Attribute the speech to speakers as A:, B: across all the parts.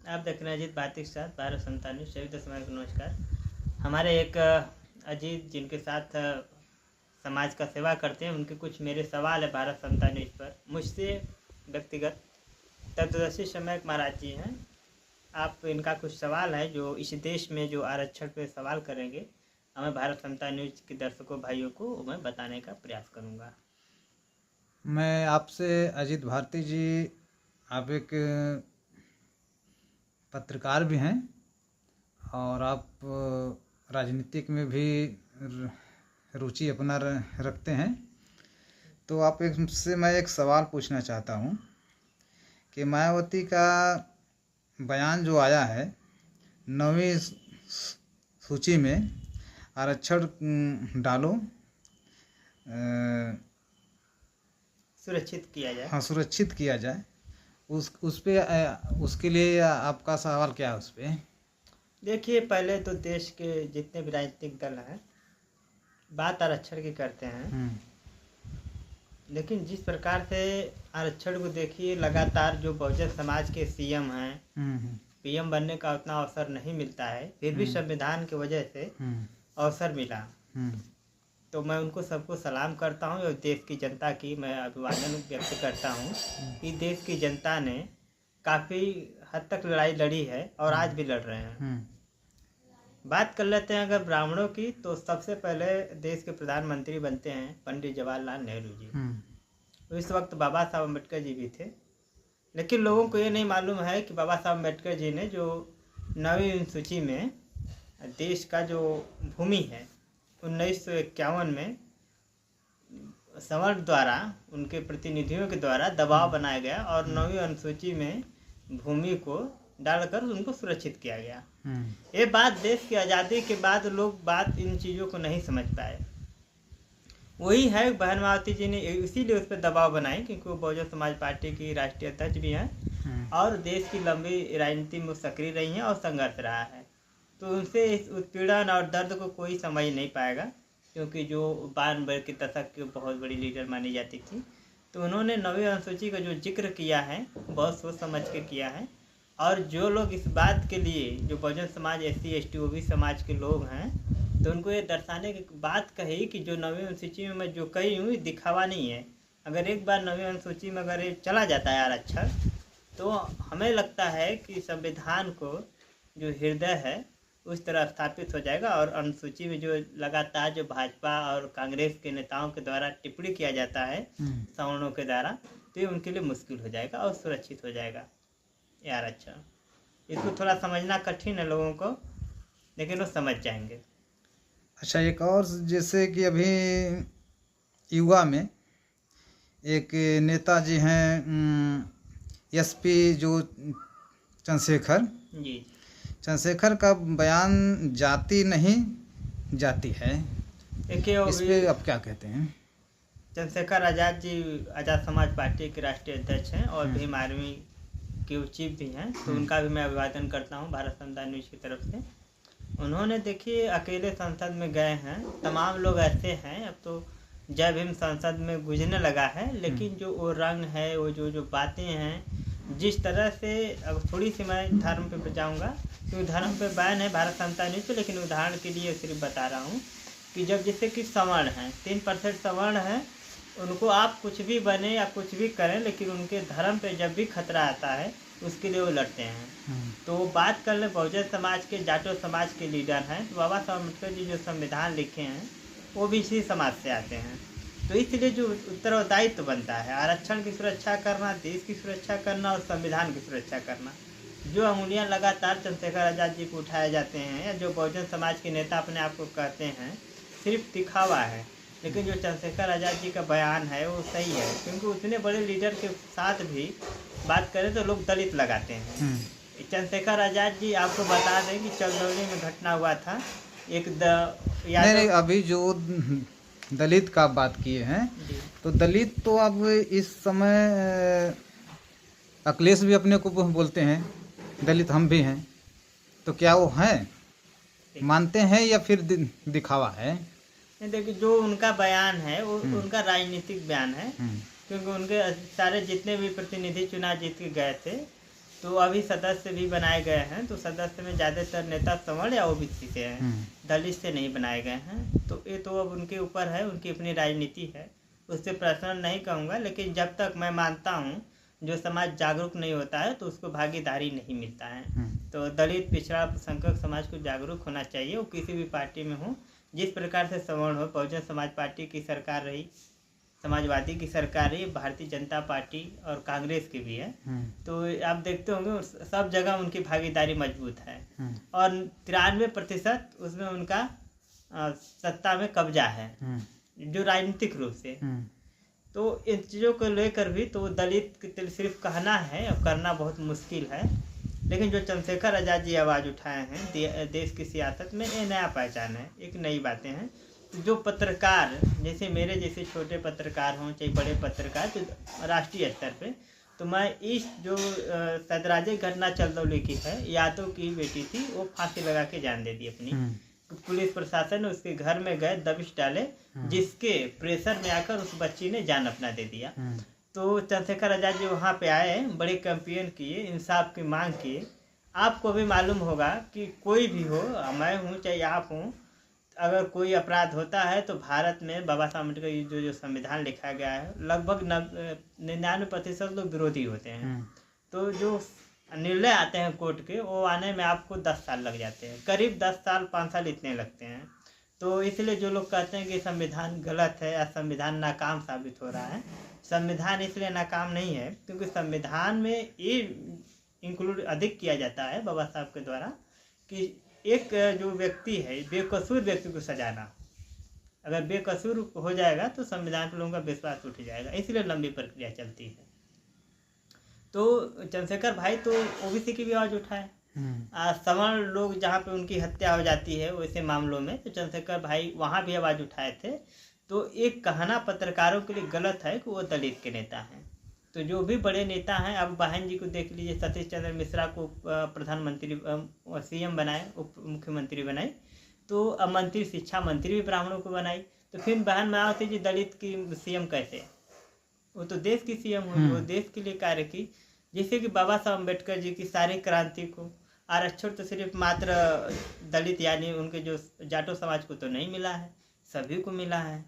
A: आप देख रहे हैं अजीत भारती के साथ भारत संतान न्यूज। सभी दर्शकों को नमस्कार। हमारे एक अजीत जिनके साथ समाज का सेवा करते हैं, उनके कुछ मेरे सवाल है भारत संतान न्यूज पर मुझसे व्यक्तिगत। तत्वदर्शी समय महाराज जी हैं, आप इनका कुछ सवाल है जो इस देश में जो आरक्षण पे सवाल करेंगे, हमें भारत संतान न्यूज के दर्शकों भाइयों को मैं बताने का प्रयास करूँगा।
B: मैं आपसे अजीत भारती जी, आप एक पत्रकार भी हैं और आप राजनीतिक में भी रुचि अपना रखते हैं। तो आप से मैं एक सवाल पूछना चाहता हूं कि मायावती का बयान जो आया है 9वीं सूची में आरक्षण डालो,
A: सुरक्षित किया जाए।
B: हाँ, सुरक्षित किया जाए। उस पे उसके लिए आपका सवाल क्या है उस पे?
A: देखिए, पहले तो देश के जितने भी राजनीतिक दल हैं बात आरक्षण की करते हैं, लेकिन जिस प्रकार से आरक्षण को देखिए, लगातार जो बहुजन समाज के सीएम हैं, पीएम बनने का उतना अवसर नहीं मिलता है, फिर भी संविधान की वजह से अवसर मिला। तो मैं उनको सबको सलाम करता हूँ और देश की जनता की मैं अभिवादन व्यक्त करता हूँ कि देश की जनता ने काफ़ी हद तक लड़ाई लड़ी है और आज भी लड़ रहे हैं। बात कर लेते हैं अगर ब्राह्मणों की, तो सबसे पहले देश के प्रधानमंत्री बनते हैं पंडित जवाहरलाल नेहरू जी। तो इस वक्त बाबा साहब अम्बेडकर जी भी थे, लेकिन लोगों को ये नहीं मालूम है कि बाबा साहब अम्बेडकर जी ने जो 9वीं सूची में देश का जो भूमि है 1951 में सवर्ण द्वारा, उनके प्रतिनिधियों के द्वारा दबाव बनाया गया और 9वीं अनुसूची में भूमि को डालकर उनको सुरक्षित किया गया। ये बात देश की आज़ादी के बाद लोग बात इन चीज़ों को नहीं समझ पाए। वही है, बहन मायावती जी ने इसीलिए उस पर दबाव बनाई क्योंकि वो बहुजन समाज पार्टी की राष्ट्रीय अध्यक्ष भी हैं और देश की लंबी राजनीति में सक्रिय रही हैं और संघर्ष रहा है। तो उनसे इस उत्पीड़न और दर्द को कोई समझ नहीं पाएगा, क्योंकि जो 92 के दशक की बहुत बड़ी लीडर मानी जाती थी। तो उन्होंने 9वीं अनुसूची का जो जिक्र किया है बहुत सोच समझ के किया है। और जो लोग इस बात के लिए, जो Bahujan Samaj SC ST OBC समाज के लोग हैं, तो उनको ये दर्शाने की बात कही कि जो 9वीं अनुसूची में मैं जो कही हूँ दिखावा नहीं है। अगर एक बार 9वीं अनुसूची में अगर ये चला जाता है आरक्षण, तो हमें लगता है कि संविधान को जो हृदय है उस तरह स्थापित हो जाएगा और अनुसूची में जो लगातार जो भाजपा और कांग्रेस के नेताओं के द्वारा टिप्पणी किया जाता है सवर्णों के द्वारा, तो ये उनके लिए मुश्किल हो जाएगा और सुरक्षित हो जाएगा ये आरक्षण। इसको थोड़ा समझना कठिन है लोगों को, लेकिन वो समझ जाएंगे।
B: अच्छा, एक और, जैसे कि अभी युवा में एक नेताजी हैं SP जो चंद्रशेखर का बयान जाति नहीं जाती है,
A: देखिए
B: इस पे आप क्या कहते हैं?
A: चंद्रशेखर आज़ाद जी आज़ाद समाज पार्टी के राष्ट्रीय अध्यक्ष हैं और भीम आर्मी के चीफ भी हैं, तो उनका भी मैं अभिवादन करता हूं भारत संतान न्यूज की तरफ से। उन्होंने देखिए अकेले संसद में गए हैं, तमाम लोग ऐसे हैं, अब तो जय भीम संसद में गुजरने लगा है, लेकिन जो वो रंग है, वो जो बातें हैं, जिस तरह से, अब थोड़ी सी मैं धर्म पे जाऊँगा क्योंकि धर्म पे बैन है भारत संतान न्यूज पे, लेकिन उदाहरण के लिए सिर्फ बता रहा हूँ कि जब जैसे कि सवर्ण हैं, 3% सवर्ण हैं, उनको आप कुछ भी बने या कुछ भी करें, लेकिन उनके धर्म पे जब भी खतरा आता है उसके लिए वो लड़ते हैं। तो बात कर ले बहुजन समाज के, जाटो समाज के लीडर हैं, तो बाबा साहब अम्बेडकर जी जो संविधान लिखे हैं वो भी इसी समाज से आते हैं। तो इसलिए जो उत्तरदायित्व बनता है आरक्षण की सुरक्षा करना, देश की सुरक्षा करना और संविधान की सुरक्षा करना। जो अंगुलियां लगातार चंद्रशेखर आज़ाद जी को उठाए जाते हैं, या जो बहुजन समाज के नेता अपने आप को कहते हैं, सिर्फ दिखावा है। लेकिन जो चंद्रशेखर आज़ाद जी का बयान है वो सही है, क्योंकि उतने बड़े लीडर के साथ भी बात करें तो लोग दलित लगाते हैं। चंद्रशेखर आज़ाद जी आपको बता दें कि चंदौली में घटना हुआ था, एक
B: नहीं, अभी जो दलित का बात किए हैं, तो दलित तो अब इस समय अखिलेश भी अपने को बोलते हैं दलित हम भी हैं, तो क्या वो हैं, मानते हैं या फिर दिखावा है?
A: देखिए, जो उनका बयान है वो उनका राजनीतिक बयान है, क्योंकि उनके सारे जितने भी प्रतिनिधि चुनाव जीत के गए थे तो अभी सदस्य भी बनाए गए हैं, तो सदस्य में ज़्यादातर नेता सवर्ण या ओबीसी से हैं, दलित से नहीं बनाए गए हैं। तो ये तो अब उनके ऊपर है, उनकी अपनी राजनीति है, उससे प्रश्न नहीं कहूँगा। लेकिन जब तक मैं मानता हूँ जो समाज जागरूक नहीं होता है तो उसको भागीदारी नहीं मिलता है। तो दलित, पिछड़ा, अल्पसंख्यक समाज को जागरूक होना चाहिए, वो किसी भी पार्टी में हो। जिस प्रकार से सवर्ण हो, बहुजन समाज पार्टी की सरकार रही, समाजवादी की सरकार रही, भारतीय जनता पार्टी और कांग्रेस की भी है, तो आप देखते होंगे सब जगह उनकी भागीदारी मजबूत है और 93% उसमें उनका सत्ता में कब्जा है, जो राजनीतिक रूप से। तो इन चीज़ों को लेकर भी तो दलित के सिर्फ कहना है और करना बहुत मुश्किल है। लेकिन जो चंद्रशेखर आज़ाद जी आवाज़ उठाए हैं देश की सियासत में, ये नया पहचान है, एक नई बातें हैं। तो जो पत्रकार, जैसे मेरे जैसे छोटे पत्रकार हों चाहे बड़े पत्रकार, तो राष्ट्रीय स्तर पे, तो मैं इस जो सदराजे घटना चंदौली की है, यादव की बेटी थी, वो फांसी लगा के जान दे दी अपनी। पुलिस प्रशासन ने उसके घर में गए, दबिश डाले, जिसके प्रेशर में आकर उस बच्ची ने जान अपना दे दिया। तो चंद्रशेखर आज़ाद जी वहाँ पे आए, बड़े कैंपेन किए, इंसाफ की मांग किए। आपको भी मालूम होगा कि कोई भी हो, मैं हूँ चाहे आप हूँ, अगर कोई अपराध होता है तो भारत में बाबा साहब अम्बेडकर जो संविधान लिखा गया है, लगभग 99% लोग विरोधी होते हैं। तो जो निर्णय आते हैं कोर्ट के, वो आने में आपको 10 साल लग जाते हैं, करीब 10 साल 5 साल इतने लगते हैं। तो इसलिए जो लोग कहते हैं कि संविधान गलत है या संविधान नाकाम साबित हो रहा है, संविधान इसलिए नाकाम नहीं है क्योंकि संविधान में ये इंक्लूड अधिक किया जाता है बाबा साहब के द्वारा कि एक जो व्यक्ति है, बेकसूर व्यक्ति को सजाना, अगर बेकसूर हो जाएगा तो संविधान पर लोगों का विश्वास उठ जाएगा, इसलिए लंबी प्रक्रिया चलती है। तो चंद्रशेखर भाई तो ओबीसी की भी आवाज़ उठाए, सवर्ण लोग जहाँ पे उनकी हत्या हो जाती है वैसे मामलों में, तो चंद्रशेखर भाई वहाँ भी आवाज़ उठाए थे। तो एक कहना पत्रकारों के लिए गलत है कि वो दलित के नेता हैं। तो जो भी बड़े नेता हैं, अब बहन जी को देख लीजिए, सतीश चंद्र मिश्रा को प्रधानमंत्री सीएम बनाए, उप मुख्यमंत्री बनाए, तो अब मंत्री, शिक्षा मंत्री भी ब्राह्मणों को बनाई। तो फिर बहन मायावती जी दलित की सीएम कैसे? वो तो देश की सीएम हुई, वो देश के लिए कार्य की। जैसे कि बाबा साहब अम्बेडकर जी की सारी क्रांति को, आरक्षण तो सिर्फ मात्र दलित यानी उनके जो जाटो समाज को तो नहीं मिला है, सभी को मिला है।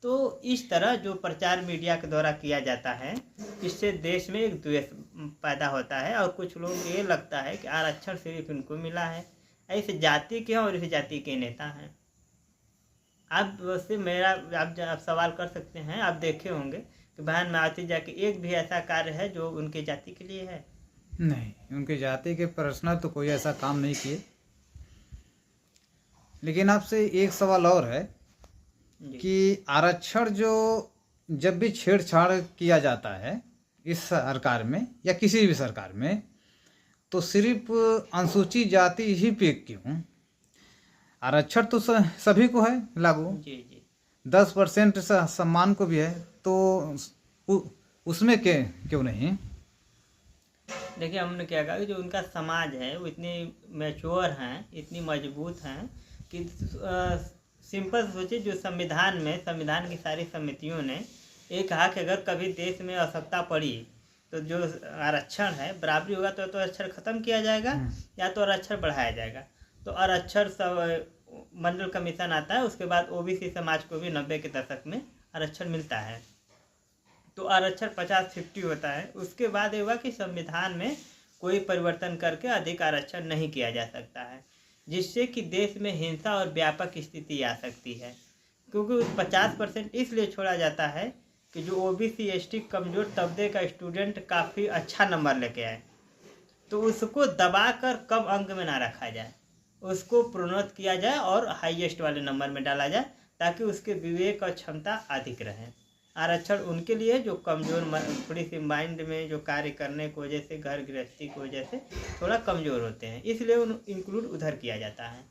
A: तो इस तरह जो प्रचार मीडिया के द्वारा किया जाता है, इससे देश में एक द्वेष पैदा होता है और कुछ लोग ये लगता है कि आरक्षण सिर्फ इनको मिला है, ऐसे जाति के और इस जाति के नेता हैं। आप वैसे मेरा आप सवाल कर सकते हैं, आप देखे होंगे कि बहन मायावती जाके एक भी ऐसा कार्य है जो उनके जाति के लिए है?
B: नहीं, उनके जाति के पर्सनल तो कोई ऐसा काम नहीं किए। लेकिन आपसे एक सवाल और है कि आरक्षण जो जब भी छेड़छाड़ किया जाता है इस सरकार में या किसी भी सरकार में, तो सिर्फ अनुसूचित जाति ही पे क्यों? आरक्षण तो सभी को है लागू, 10% सम्मान को भी है, तो उसमें क्यों नहीं?
A: देखिए, हमने क्या कहा कि जो उनका समाज है वो इतने मैच्योर हैं, इतनी मजबूत हैं कि सिंपल सोचिए, जो संविधान की सारी समितियों ने ये कहा कि अगर कभी देश में आवश्यकता पड़ी तो जो आरक्षण है बराबरी होगा तो आरक्षण खत्म किया जाएगा या तो आरक्षण बढ़ाया जाएगा। तो आरक्षण सब मंडल कमीशन आता है, उसके बाद ओबीसी समाज को भी 90 के दशक में आरक्षण मिलता है। तो आरक्षण 50-50 होता है। उसके बाद ये हुआ कि संविधान में कोई परिवर्तन करके अधिक आरक्षण नहीं किया जा सकता है, जिससे कि देश में हिंसा और व्यापक स्थिति आ सकती है। क्योंकि 50% इसलिए छोड़ा जाता है कि जो ओबीसी एसटी कमजोर तबके का स्टूडेंट काफ़ी अच्छा नंबर लेके आए, तो उसको दबाकर कम अंक में ना रखा जाए, उसको प्रोन्नत किया जाए और हाईएस्ट वाले नंबर में डाला जाए, ताकि उसके विवेक और क्षमता अधिक रहे। आरक्षण उनके लिए जो कमज़ोर, थोड़ी सी माइंड में जो कार्य करने की वजह से, घर गृहस्थी की वजह से थोड़ा कमज़ोर होते हैं, इसलिए उन इंक्लूड उधर किया जाता है।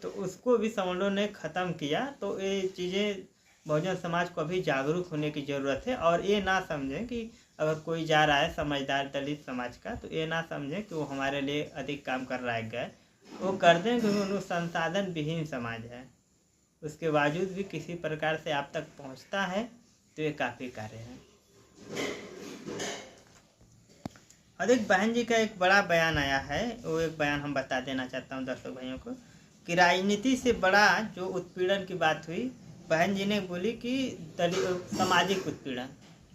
A: तो उसको भी सवर्णों ने ख़त्म किया। तो ये चीज़ें बहुजन समाज को अभी जागरूक होने की ज़रूरत है, और ये ना समझें कि अगर कोई जा रहा है समझदार दलित समाज का, तो ये ना समझें कि वो हमारे लिए अधिक काम कर रहा है। वो कर दें क्योंकि उन संसाधन विहीन समाज है, उसके बावजूद भी किसी प्रकार से आप तक पहुंचता है, तो ये काफ़ी कार्य है। और एक बहन जी का एक बड़ा बयान आया है, वो एक बयान हम बता देना चाहता हूँ दर्शक भाइयों को कि राजनीति से बड़ा जो उत्पीड़न की बात हुई, बहन जी ने बोली कि सामाजिक उत्पीड़न,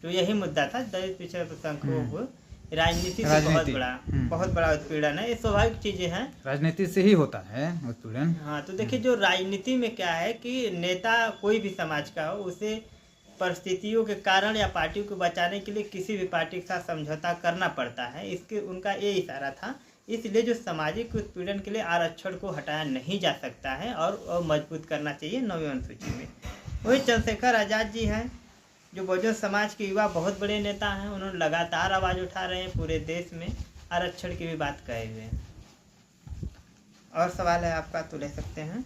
A: जो यही मुद्दा था, दलित पिछड़े संख्यकों राजनीति से बहुत बड़ा उत्पीड़न है। ये स्वाभाविक चीजें हैं,
B: राजनीति से ही होता है उत्पीड़न।
A: हाँ, तो देखिए जो राजनीति में क्या है कि नेता कोई भी समाज का हो, उसे परिस्थितियों के कारण या पार्टी को बचाने के लिए किसी भी पार्टी के साथ समझौता करना पड़ता है। इसके उनका ये इशारा था। इसलिए जो सामाजिक उत्पीड़न के लिए आरक्षण को हटाया नहीं जा सकता है और मजबूत करना चाहिए 9वीं अनुसूची में। वही चंद्रशेखर आज़ाद जी हैं जो बहुजन समाज के युवा बहुत बड़े नेता हैं, उन्होंने लगातार आवाज़ उठा रहे हैं, पूरे देश में आरक्षण की भी बात कहे हुए हैं। और सवाल है आपका तो ले सकते हैं।